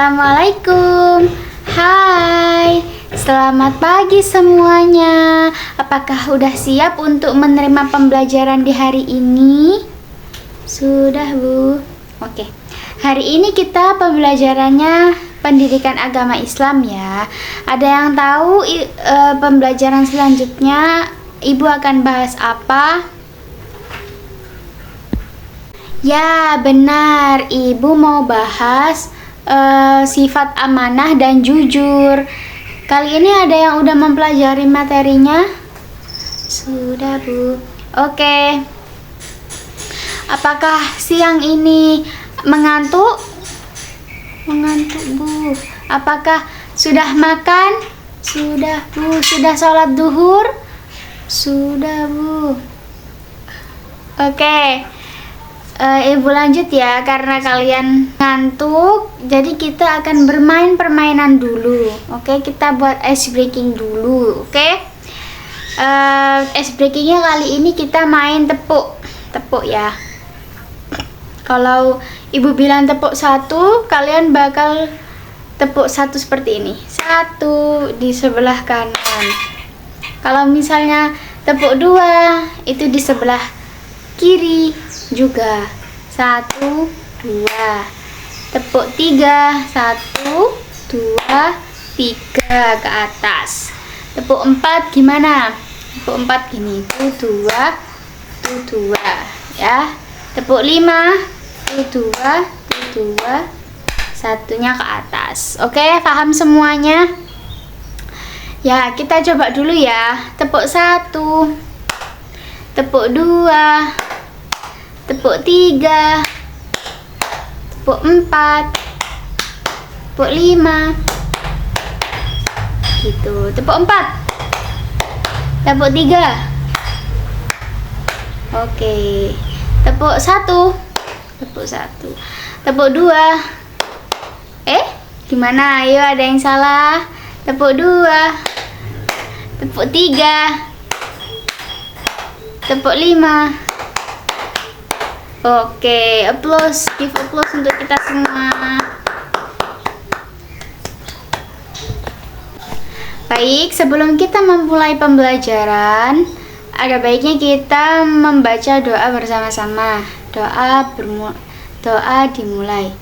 Assalamualaikum. Hai, selamat pagi semuanya. Apakah udah siap untuk menerima pembelajaran di hari ini? Sudah, Bu. Oke. Hari ini kita pembelajarannya pendidikan agama Islam ya. Ada yang tahu pembelajaran selanjutnya Ibu akan bahas apa? Ya, benar. Ibu mau bahas sifat amanah dan jujur. Kali ini ada yang udah mempelajari materinya? Sudah, Bu. Oke. Apakah siang ini mengantuk? Mengantuk, Bu. Apakah sudah makan? Sudah, Bu. Sudah sholat duhur? Sudah, Bu. Oke. Ibu lanjut ya, karena kalian ngantuk, jadi kita akan bermain permainan dulu. Oke, kita buat ice breaking dulu. Oke, ice breakingnya kali ini kita main tepuk ya. Kalau ibu bilang tepuk satu, kalian bakal tepuk satu seperti ini, satu di sebelah kanan. Kalau misalnya tepuk dua, itu di sebelah kiri juga, satu dua. Tepuk tiga, satu dua tiga ke atas. Tepuk empat gimana? Tepuk empat gini, tuh dua ya. Tepuk lima, tuh dua, satunya ke atas. Oke, paham semuanya ya? Kita coba dulu ya. Tepuk satu, tepuk dua, tepuk tiga, tepuk empat, tepuk lima, gitu. Tepuk empat, tepuk tiga, oke. Tepuk satu, tepuk dua. Gimana? Ayo, ada yang salah. Tepuk dua, tepuk tiga, tepuk lima. Oke, applause, give applause untuk kita semua. Baik, sebelum kita memulai pembelajaran, ada baiknya kita membaca doa bersama-sama. Doa dimulai.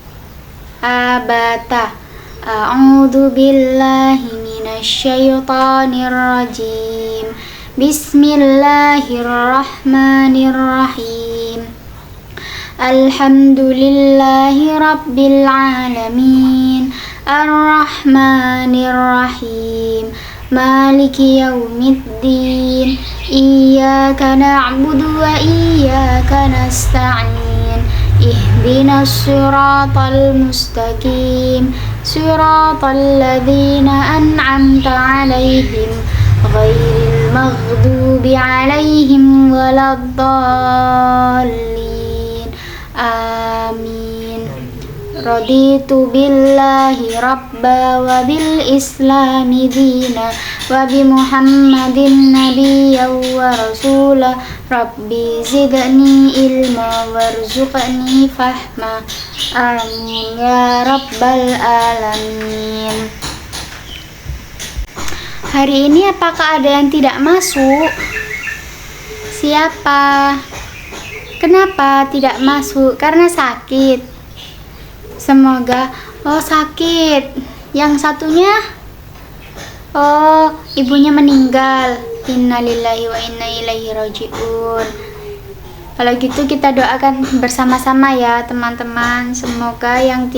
Abata, a'udzu billahi minasyaitonir rajim. Bismillahirrahmanirrahim. Alhamdulillahi rabbil alamin, arrahmanirrahim, maliki yaumiddin, iyyaka na'budu wa iyyaka nasta'in, ihdinas siratal mustaqim, siratal ladzina an'amta 'alaihim, ghairil maghdubi 'alaihim waladdallin. Amin. Raditu billahi rabba wa bil islami dina wa bi muhammadin nabiyya wa rasula. Rabbi zidni ilma warzuqni fahma. Amin ya rabbal alamin. Hari ini apakah ada yang tidak masuk? Siapa? Kenapa tidak masuk? Karena sakit. Semoga sakit. Yang satunya ibunya meninggal. Innalillahi wa inna ilaihi rajiun. Kalau gitu kita doakan bersama-sama ya teman-teman. Semoga yang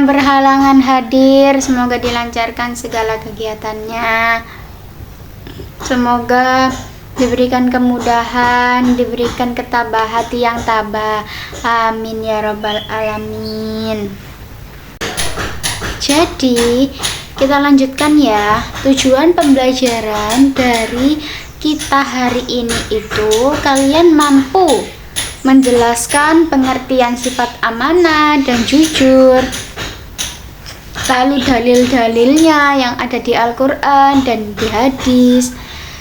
berhalangan hadir, semoga dilancarkan segala kegiatannya. Semoga diberikan kemudahan, diberikan hati yang tabah. Amin ya rabbal alamin. Jadi kita lanjutkan ya. Tujuan pembelajaran dari kita hari ini itu kalian mampu menjelaskan pengertian sifat amanah dan jujur, lalu dalil-dalilnya yang ada di Al-Quran dan di hadis,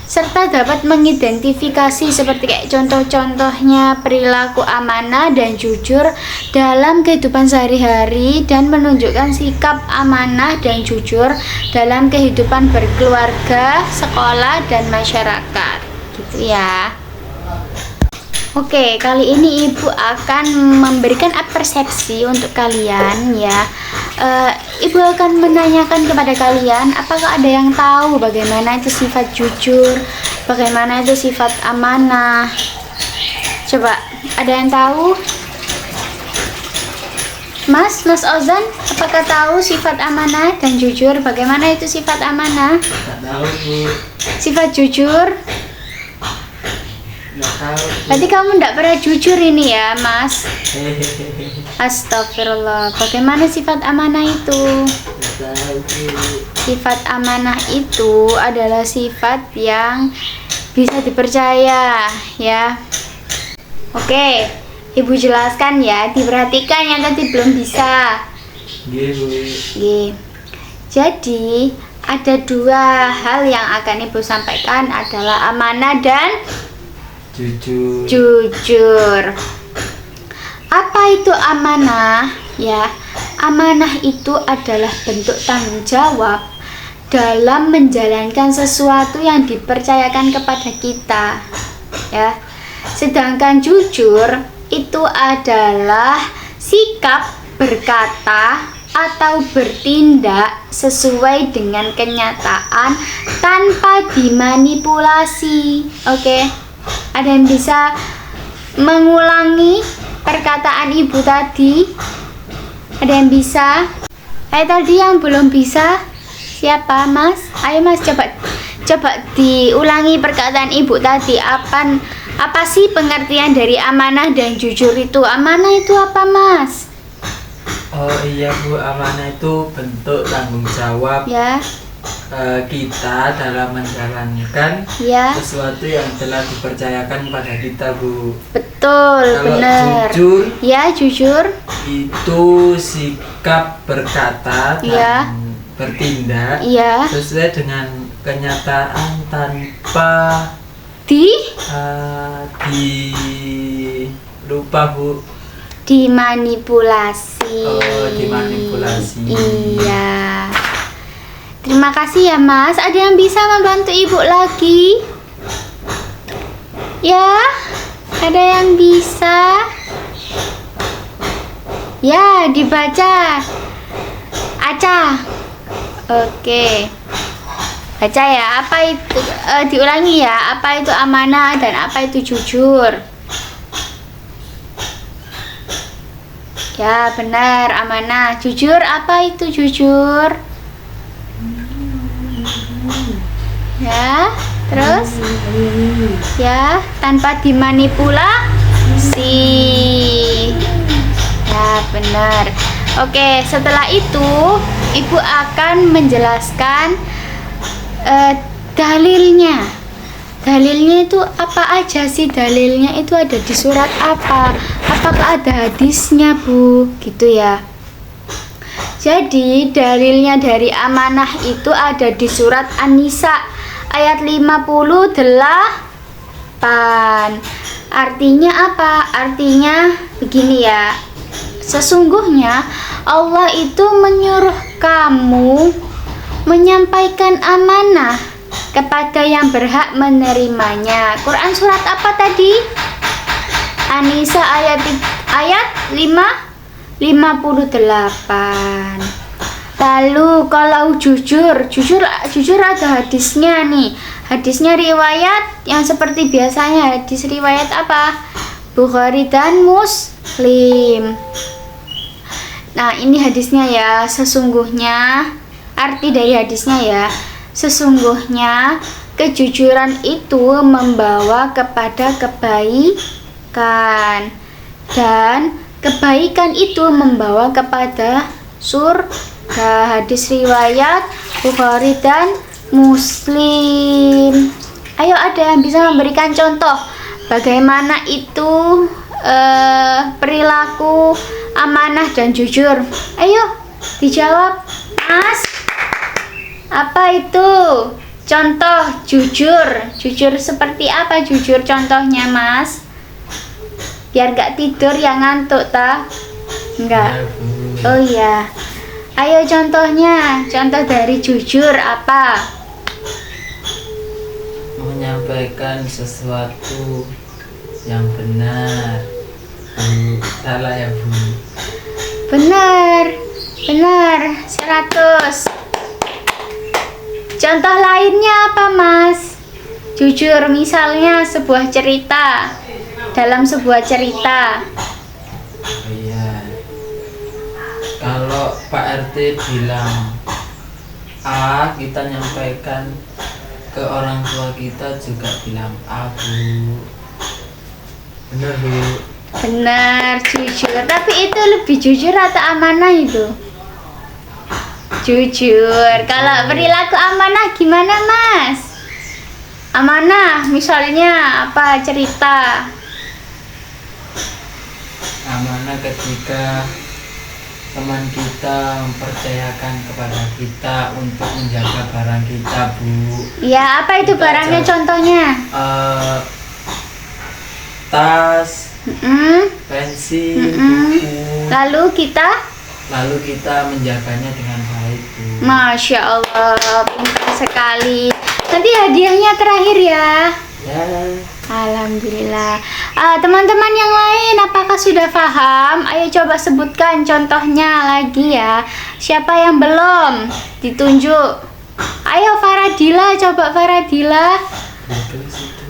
serta dapat mengidentifikasi seperti kayak contoh-contohnya perilaku amanah dan jujur dalam kehidupan sehari-hari dan menunjukkan sikap amanah dan jujur dalam kehidupan berkeluarga, sekolah, dan masyarakat. Gitu ya. Oke, kali ini Ibu akan memberikan persepsi untuk kalian ya. Ibu akan menanyakan kepada kalian, apakah ada yang tahu bagaimana itu sifat jujur, bagaimana itu sifat amanah? Coba, ada yang tahu? Mas Ozan, apakah tahu sifat amanah dan jujur? Bagaimana itu sifat amanah? Nggak tahu, Bu. Sifat jujur? Nggak tahu, Bu. Berarti kamu tidak pernah jujur ini ya, Mas? Hehehe. Astagfirullah. Bagaimana sifat amanah itu? Nggak tahu, Bu. Sifat amanah itu adalah sifat yang bisa dipercaya ya. Oke, Ibu jelaskan ya, diperhatikan yang tadi belum bisa. Nggih, Bu. Oke. Jadi ada dua hal yang akan Ibu sampaikan adalah amanah dan Jujur. jujur. Apa itu amanah? Ya, amanah itu adalah bentuk tanggung jawab dalam menjalankan sesuatu yang dipercayakan kepada kita. Ya. Sedangkan jujur itu adalah sikap berkata atau bertindak sesuai dengan kenyataan tanpa dimanipulasi. Oke. Ada yang bisa mengulangi perkataan Ibu tadi? Ada yang bisa? Tadi yang belum bisa siapa, Mas? Ayo Mas, coba diulangi perkataan Ibu tadi. Apa sih pengertian dari amanah dan jujur itu? Amanah itu apa, Mas? Oh iya, Bu, amanah itu bentuk tanggung jawab Ya, kita dalam menjalankan ya, sesuatu yang telah dipercayakan pada kita, Bu. betul, Kalau benar. jujur Ya, jujur. itu sikap berkata dan Iya. bertindak Iya. sesuai dengan kenyataan tanpa lupa, Bu. Dimanipulasi. Oh, dimanipulasi. Iya. Terima kasih ya, Mas. Ada yang bisa membantu Ibu lagi? Ya, ada yang bisa? Ya, dibaca. Aca. Oke. Baca ya, apa itu diulangi ya, apa itu amanah dan apa itu jujur. Ya, benar, amanah. Jujur, apa itu jujur? Ya, terus? Ya, tanpa dimanipulasi. Ya, benar. Oke, setelah itu Ibu akan menjelaskan dalilnya. Dalilnya itu apa aja sih? Dalilnya itu ada di surat apa? Apakah ada hadisnya, Bu? Gitu ya. Jadi dalilnya dari amanah itu ada di surat An-Nisa ayat 58. Artinya apa? Artinya begini ya. Sesungguhnya Allah itu menyuruh kamu menyampaikan amanah kepada yang berhak menerimanya. Quran surat apa tadi? An-Nisa ayat 58. Lalu kalau jujur ada hadisnya nih. Hadisnya riwayat yang seperti biasanya, hadis riwayat apa? Bukhari dan Muslim. Nah, ini hadisnya ya. Sesungguhnya arti dari hadisnya ya, sesungguhnya kejujuran itu membawa kepada kebaikan dan kebaikan itu membawa kepada surga. Hadis riwayat Bukhari dan Muslim. Ayo, ada yang bisa memberikan contoh bagaimana itu perilaku amanah dan jujur? Ayo dijawab, Mas. Apa itu contoh jujur. Jujur seperti apa jujur contohnya, Mas? Biar gak tidur ya, ngantuk ta? Enggak. Iya, Bu. Oh iya. Ayo contohnya. Contoh dari jujur apa? Menyampaikan sesuatu yang benar. Bu, salah ya, Bu. Benar. Benar. 100. Contoh lainnya apa, Mas? Jujur, misalnya sebuah cerita. Dalam sebuah cerita. Oh iya. Kalau Pak RT bilang A, kita nyampaikan ke orang tua kita juga bilang A, Bu. Benar, Bu. Benar, jujur. Tapi itu lebih jujur atau amanah itu? Jujur. Kalau perilaku amanah gimana, Mas? Amanah, misalnya apa cerita? Amanah ketika teman kita mempercayakan kepada kita untuk menjaga barang kita, Bu. Ya, apa itu Kita barangnya aja. contohnya? Tas, Mm-mm, pensil, mm-mm. buku. Lalu kita, Lalu kita menjaganya dengan baik, Bu. Masya Allah, pintar sekali. Nanti hadiahnya terakhir ya. Ya, Alhamdulillah. Teman-teman yang lain, apakah sudah paham? Ayo coba sebutkan contohnya lagi ya. Siapa yang belum? Ditunjuk. Ayo Faradila, coba Faradila. betul situ.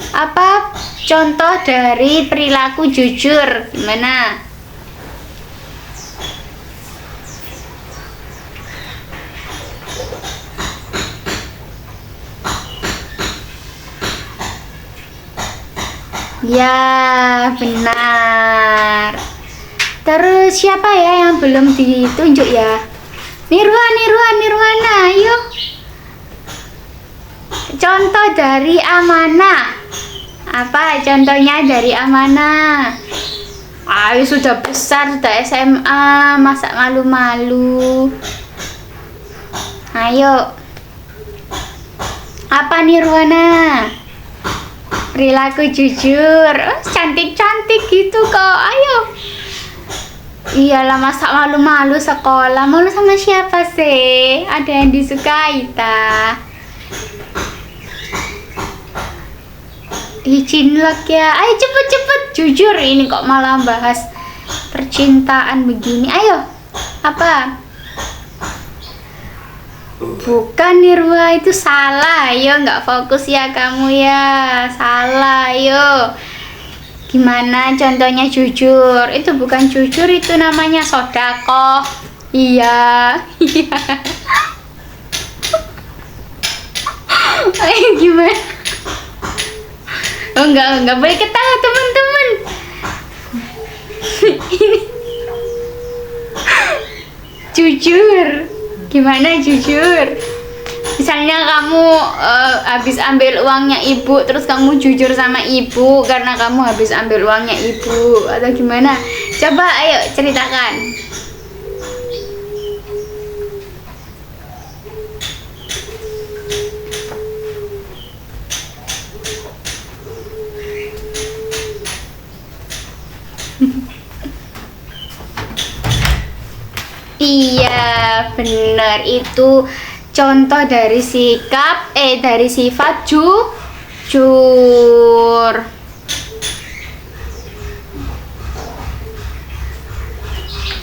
Apa contoh dari perilaku jujur? Gimana? Ya, benar. Terus siapa ya yang belum ditunjuk ya? Nirwana, ayo. Contoh dari amanah. Apa contohnya dari amanah? Ayo sudah besar, sudah SMA, masa malu-malu. Ayo. Apa Nirwana? Perilaku jujur. Oh, cantik-cantik gitu kok. Ayo. Iyalah, masa malu-malu sekolah. Malu sama siapa sih? Ada yang disukai ta? Cinlok ya. Ayo cepet-cepet. Jujur, ini kok malah bahas percintaan begini. Ayo. Apa? Bukan Nirwa, itu salah. Ayo, nggak fokus ya kamu ya. Salah, ayo. Gimana contohnya jujur? Itu bukan jujur, itu namanya sodakoh. Iya. Iya. Ayo gimana? Oh, enggak boleh ketawa teman-teman. Ini jujur. Gimana jujur? Misalnya kamu habis ambil uangnya ibu, terus kamu jujur sama ibu karena kamu habis ambil uangnya ibu, atau gimana? Coba ayo ceritakan. Iya, benar, itu contoh dari sikap dari sifat jujur.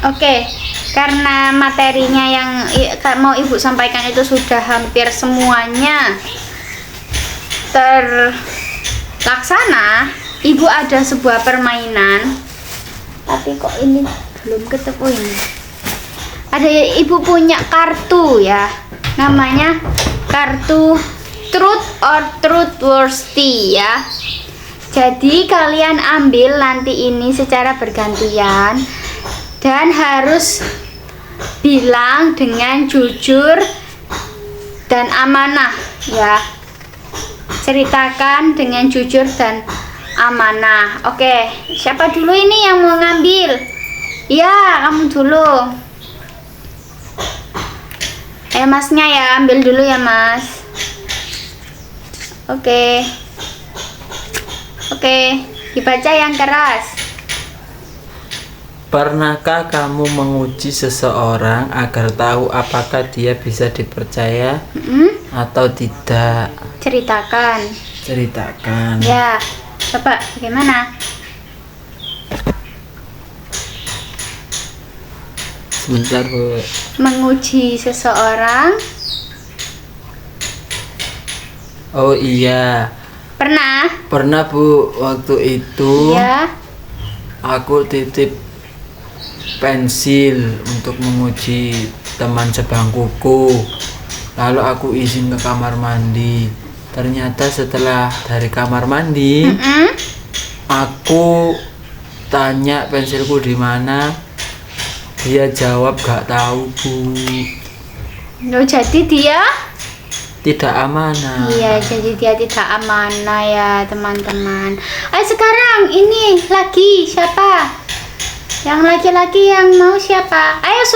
Oke, karena materinya yang mau ibu sampaikan itu sudah hampir semuanya terlaksana, ibu ada sebuah permainan, tapi kok ini belum ketemu ini. Ada ibu punya kartu ya, namanya kartu truth or truthworthy ya. Jadi kalian ambil nanti ini secara bergantian dan harus bilang dengan jujur dan amanah ya. Ceritakan dengan jujur dan amanah. Oke, siapa dulu ini yang mau ngambil? Ya, kamu dulu. Masnya ya, ambil dulu ya, Mas. Oke. Oke, dibaca yang keras. Pernahkah kamu menguji seseorang agar tahu apakah dia bisa dipercaya atau tidak? Ceritakan. Ceritakan. Ya, coba bagaimana? Sebentar, Bu. Menguji seseorang. Oh iya, Pernah? Bu. Waktu itu Ya. aku titip pensil untuk menguji teman sebangkuku. Lalu aku izin ke kamar mandi. Ternyata setelah dari kamar mandi, aku tanya pensilku di mana. Dia jawab gak tahu, Bu. Loh, jadi dia? Tidak amanah. Iya, jadi dia tidak amanah ya teman-teman. Ayo sekarang ini lagi siapa? Yang laki-laki yang mau siapa? Ayo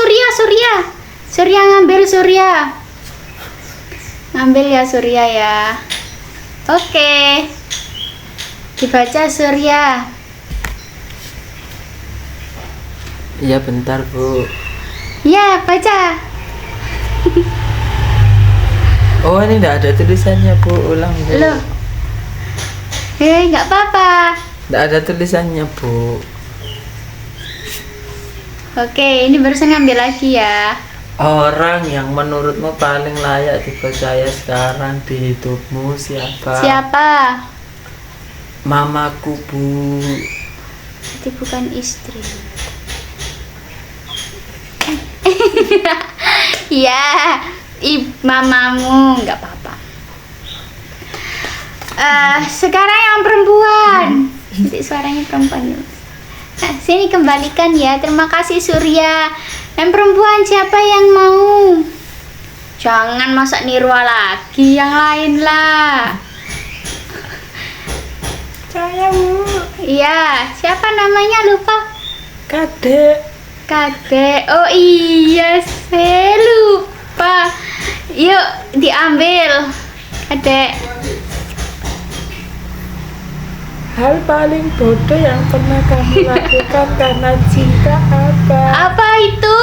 Surya ngambil Surya. Ngambil ya Surya ya. Oke. Dibaca Surya. Iya bentar, Bu. Ya, baca. Oh, ini enggak ada tulisannya, Bu. Ulang, Bu. Loh. Nggak apa-apa. Enggak ada tulisannya, Bu. Oke, ini barusan ngambil lagi ya. Orang yang menurutmu paling layak dipercaya sekarang di hidupmu siapa? Siapa? Mamaku, Bu. Itu bukan istri. Ya, mamamu nggak apa-apa. Sekarang yang perempuan. Nanti suaranya perempuan. Nah, sini kembalikan ya. Terima kasih Surya. Yang perempuan siapa yang mau? Jangan masak Nirwa lagi, yang lain lah. Saya, Bu. Iya, siapa namanya lupa? Kadek. Kadek. Oh iya, saya lupa. Yuk diambil, Kadek. Hal paling bodoh yang pernah kamu lakukan karena cinta apa? Apa itu?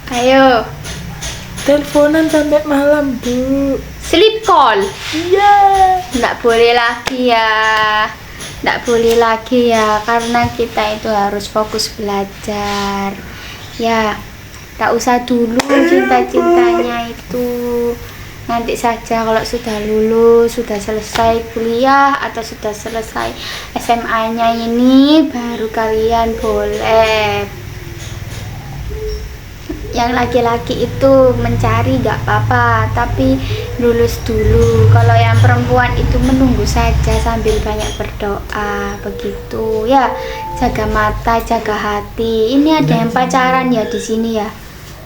Ayo, Teleponan sampai malam, Bu. sleep call. Iya. Nggak boleh lagi ya. Nggak boleh lagi ya, karena kita itu harus fokus belajar. Ya, tak usah dulu cinta-cintanya itu. Nanti saja kalau sudah lulus, sudah selesai kuliah atau sudah selesai SMA-nya ini, baru kalian boleh. Yang laki-laki itu mencari gak apa-apa, tapi lulus dulu. Kalau yang perempuan itu menunggu saja sambil banyak berdoa, begitu ya. Jaga mata, jaga hati. Ini ada yang pacaran ya di sini ya.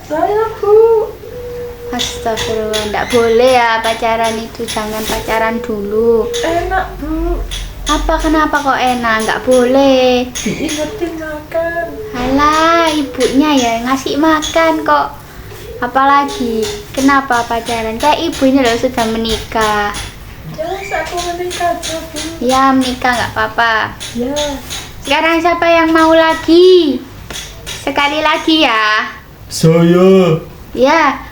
Saya, Bu. Astagfirullah, enggak boleh ya pacaran itu, jangan pacaran dulu. Enak, Bu. Apa, kenapa kok enak? Enggak boleh. Diingetin makan. Alah, ibunya ya ngasih makan kok. Apalagi, kenapa pacaran? Kayak ibu ini loh sudah menikah. Jelas aku menikah, Bu. Ya, menikah nggak apa-apa. Ya. Sekarang siapa yang mau lagi? Sekali lagi ya. Saya. Ya.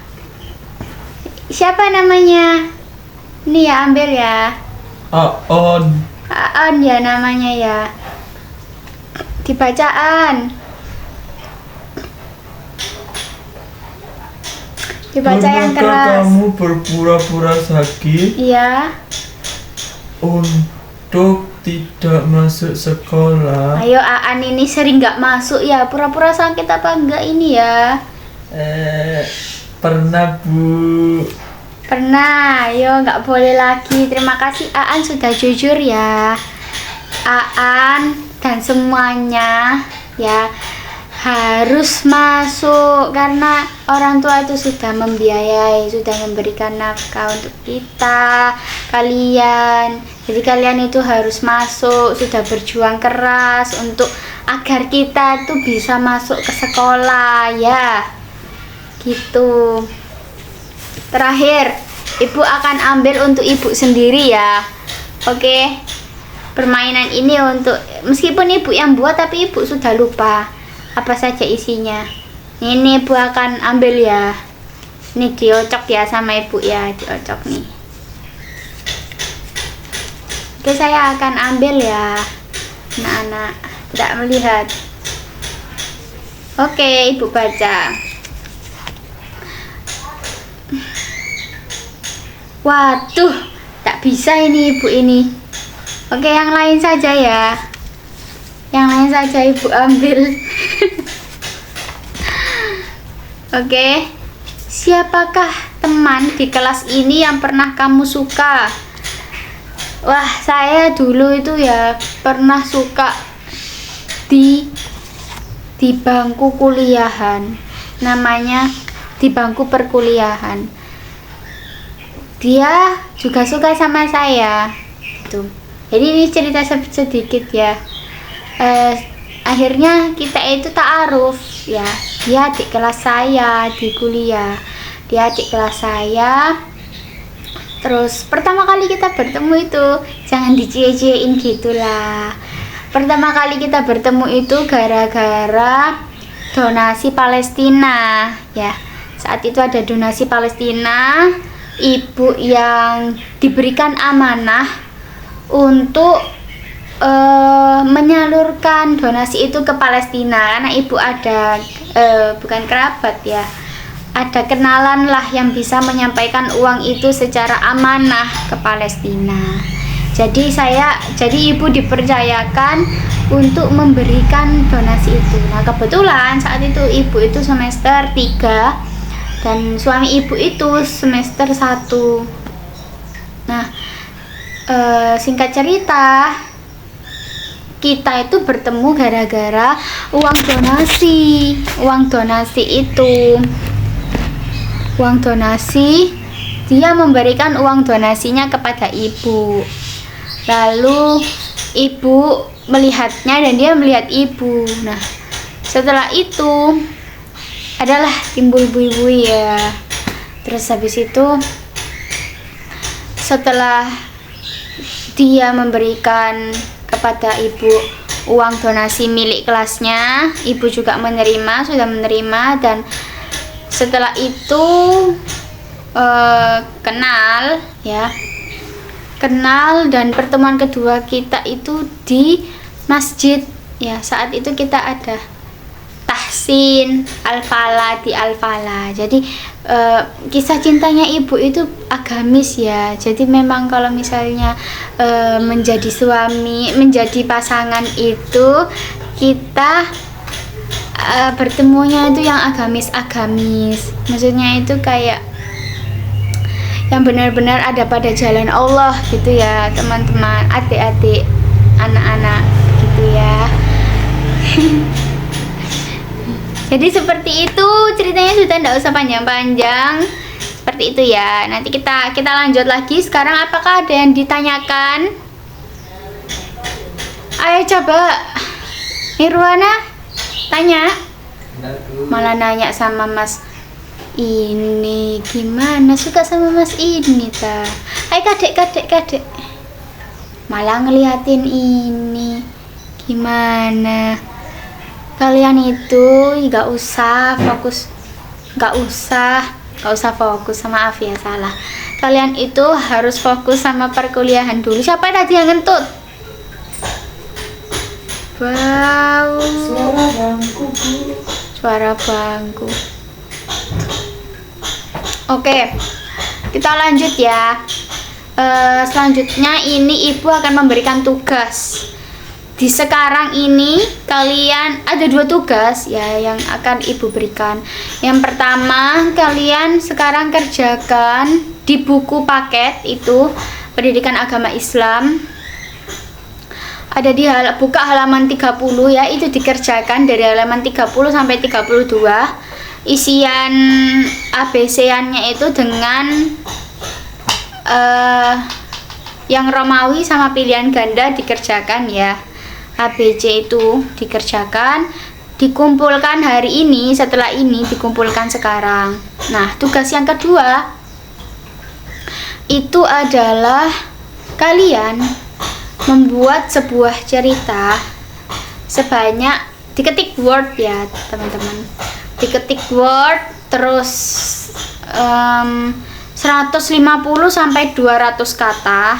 Siapa namanya? Ini ya, ambil ya. Aon. Aan ya namanya ya. Dibacaan. Dibaca yang keras. Kamu berpura-pura sakit Iya. untuk tidak masuk sekolah? Ayo Aan ini sering nggak masuk ya. Pura-pura sakit apa enggak ini ya? Pernah, Bu. Pernah. Ayo nggak boleh lagi. Terima kasih Aan sudah jujur ya. Aan dan semuanya ya harus masuk karena orang tua itu sudah membiayai, sudah memberikan nafkah untuk kita, kalian. Jadi kalian itu harus masuk, sudah berjuang keras untuk agar kita tuh bisa masuk ke sekolah ya. Gitu. terakhir ibu akan ambil untuk ibu sendiri ya. Oke, permainan ini untuk, meskipun ibu yang buat tapi ibu sudah lupa apa saja isinya. Ini ibu akan ambil ya. Ini diocok ya sama ibu ya, diocok nih. Oke, saya akan ambil ya, anak-anak tidak melihat. Oke, ibu baca. Waduh, tak bisa ini ibu ini. Oke, yang lain saja ya. Yang lain saja ibu ambil. Oke, siapakah teman di kelas ini yang pernah kamu suka? Wah, saya dulu itu ya pernah suka di bangku kuliahan. Namanya di bangku perkuliahan. Dia juga suka sama saya gitu. Jadi ini cerita sedikit ya. Akhirnya kita itu ta'aruf ya. Dia adik kelas saya di kuliah. Dia adik kelas saya. Terus pertama kali kita bertemu itu, jangan dicie-ciein gitulah. Pertama kali kita bertemu itu gara-gara donasi Palestina ya. Saat itu ada donasi Palestina. Ibu yang diberikan amanah untuk menyalurkan donasi itu ke Palestina, karena ibu ada bukan kerabat ya, ada kenalan lah yang bisa menyampaikan uang itu secara amanah ke Palestina. Jadi ibu dipercayakan untuk memberikan donasi itu. Nah, kebetulan saat itu ibu itu semester 3 dan suami ibu itu semester 1. Nah, singkat cerita, kita itu bertemu gara-gara uang donasi. Uang donasi, dia memberikan uang donasinya kepada ibu. Lalu ibu melihatnya dan dia melihat ibu. Nah, setelah itu adalah timbul bui-bui ya. Terus habis itu, setelah dia memberikan kepada ibu uang donasi milik kelasnya, ibu juga sudah menerima, dan setelah itu kenal dan pertemuan kedua kita itu di masjid ya. Saat itu kita ada tahsin al-falah di al-falah. Jadi kisah cintanya ibu itu agamis ya. Jadi memang kalau misalnya menjadi suami, menjadi pasangan itu kita bertemunya itu yang agamis. Maksudnya itu kayak yang benar-benar ada pada jalan Allah gitu ya, teman-teman, adik-adik, anak-anak gitu ya. Jadi seperti itu ceritanya, sudah tidak usah panjang-panjang. Seperti itu ya. Nanti kita lanjut lagi. Sekarang apakah ada yang ditanyakan? Ayo coba Nirwana tanya. Malah nanya sama Mas ini, gimana suka sama Mas ini ta? Ayo kadek. Malah ngeliatin ini. Gimana? Kalian itu nggak usah fokus, nggak usah fokus, maaf ya salah. Kalian itu harus fokus sama perkuliahan dulu. Siapa tadi yang ngentut? Wow, suara bangku. Oke, kita lanjut ya. Selanjutnya ini ibu akan memberikan tugas. Di sekarang ini kalian ada 2 tugas ya yang akan ibu berikan. Yang pertama, kalian sekarang kerjakan di buku paket itu Pendidikan Agama Islam. Ada di buka halaman 30 ya, itu dikerjakan dari halaman 30 sampai 32. Isian ABC-annya itu dengan yang Romawi sama pilihan ganda dikerjakan ya. ABC itu dikerjakan, dikumpulkan hari ini, setelah ini dikumpulkan sekarang. Nah, tugas yang kedua itu adalah kalian membuat sebuah cerita sebanyak, diketik word ya teman-teman, diketik word terus 150 sampai 200 kata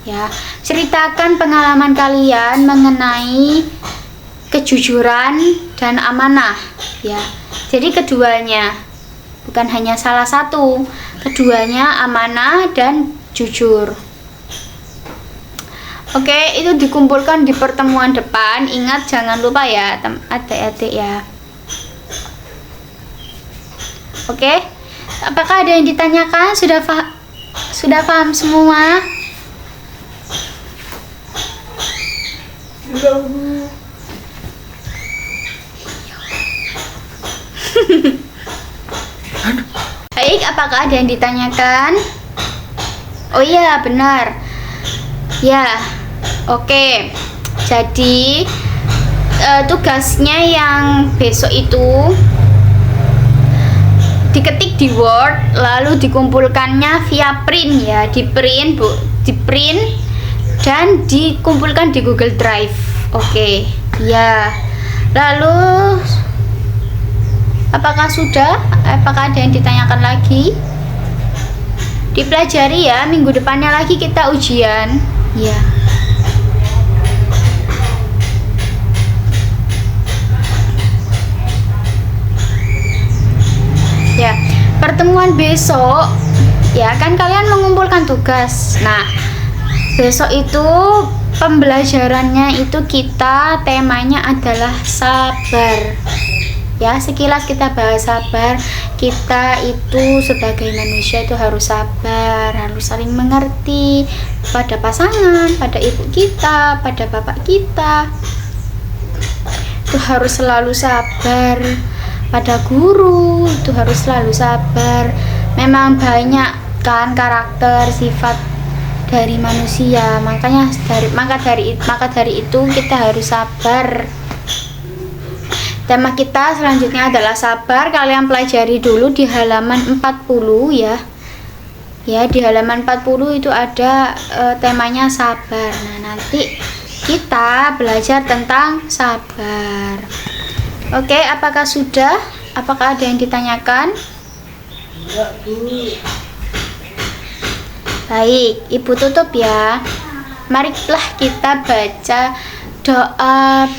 ya. Ceritakan pengalaman kalian mengenai kejujuran dan amanah ya. Jadi keduanya, bukan hanya salah satu, keduanya amanah dan jujur. Oke, itu dikumpulkan di pertemuan depan. Ingat jangan lupa ya adik-adik ya. Oke, apakah ada yang ditanyakan? Sudah paham semua? Baik, apakah ada yang ditanyakan? Oh iya, benar. Ya, oke. Jadi tugasnya yang besok itu diketik di Word, lalu dikumpulkannya via print ya, di print dan dikumpulkan di Google Drive. Oke, ya. Lalu apakah sudah? Apakah ada yang ditanyakan lagi? Dipelajari ya, minggu depannya lagi kita ujian. Ya. Ya, pertemuan besok ya kan kalian mengumpulkan tugas. Nah, besok itu pembelajarannya itu kita temanya adalah sabar. Ya, sekilas kita bahas sabar. Kita itu sebagai manusia itu harus sabar, harus saling mengerti pada pasangan, pada ibu kita, pada bapak kita. Itu harus selalu sabar. Pada guru itu harus selalu sabar. Memang banyak kan karakter sifat dari manusia, maka dari itu kita harus sabar. Tema kita selanjutnya adalah sabar. Kalian pelajari dulu di halaman 40 ya. Ya, di halaman 40 itu ada temanya sabar. Nah, nanti kita belajar tentang sabar. Oke, apakah sudah? Apakah ada yang ditanyakan? Baik, Ibu tutup ya. Marilah kita baca doa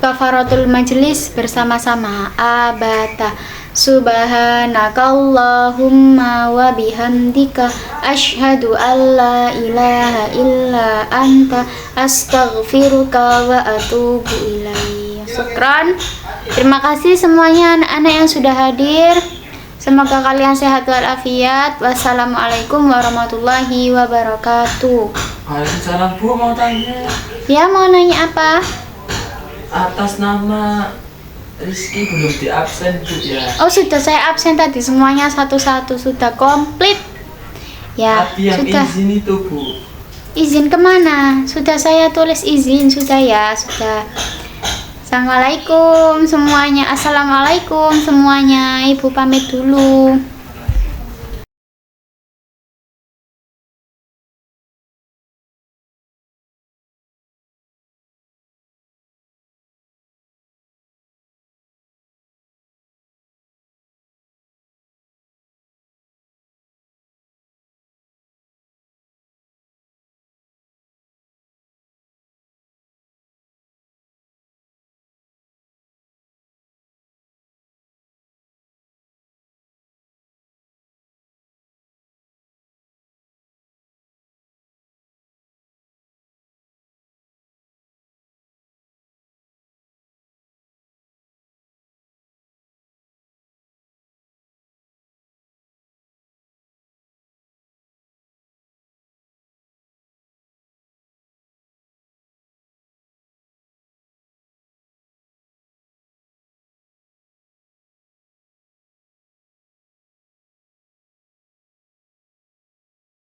kafaratul majelis bersama-sama. Abata subhanakallahumma wa bihamdika asyhadu alla ilaha illa anta astaghfiruka wa atubu ilaik. Syukran. Terima kasih semuanya anak-anak yang sudah hadir. Semoga kalian sehat walafiat. Wassalamualaikum warahmatullahi wabarakatuh. Waalaikumsalam Bu, mau tanya. Ya, mau nanya apa? Atas nama Rizky belum di absen Bu ya. Oh, sudah saya absen tadi semuanya satu-satu, sudah komplit. Ya, Tapi yang sudah. izin itu Bu. Izin kemana? Sudah saya tulis izin, sudah ya, sudah. Assalamualaikum semuanya. Assalamualaikum semuanya. Ibu pamit dulu.